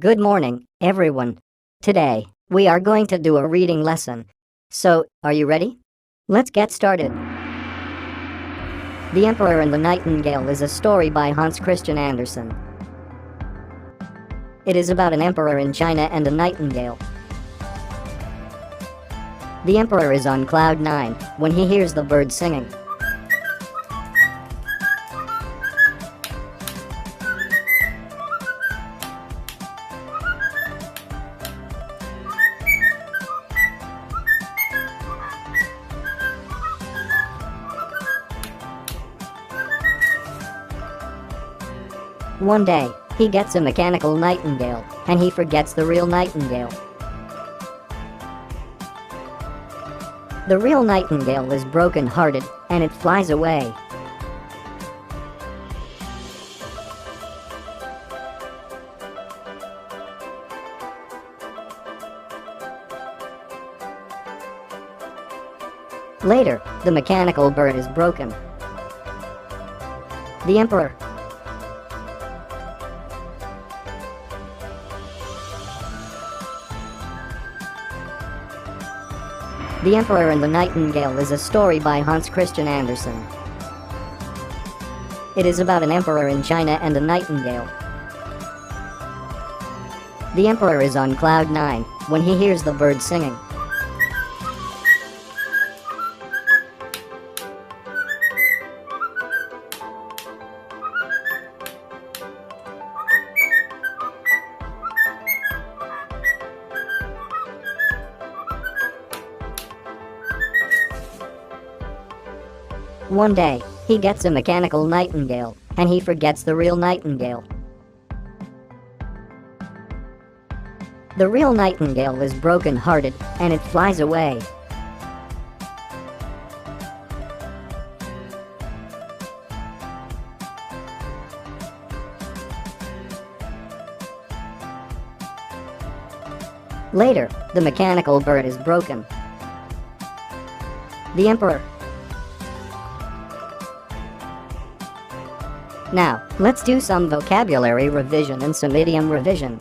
Good morning, everyone. Today, we are going to do a reading lesson. So, are you ready? Let's get started. The Emperor and the Nightingale is a story by Hans Christian Andersen. It is about an emperor in China and a nightingale. The emperor is on cloud 9 when he hears the bird singing. One day, he gets a mechanical nightingale, and he forgets the real nightingale. The real nightingale is broken-hearted, and it flies away. Later, the mechanical bird is broken. The emperor The Emperor and the Nightingale is a story by Hans Christian Andersen. It is about an emperor in China and a nightingale. The emperor is on cloud 9 when he hears the bird singing. One day, he gets a mechanical nightingale, and he forgets the real nightingale. The real nightingale is broken-hearted, and it flies away. Later, the mechanical bird is broken. The emperor Now, let's do some vocabulary revision and some idiom revision.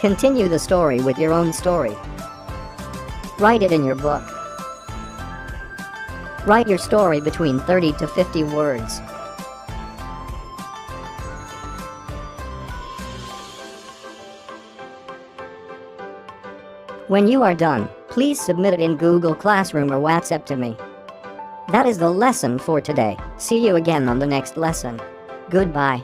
Continue the story with your own story. Write it in your book. Write your story between 30 to 50 words. When you are done, please submit it in Google Classroom or WhatsApp to me. That is the lesson for today. See you again on the next lesson. Goodbye.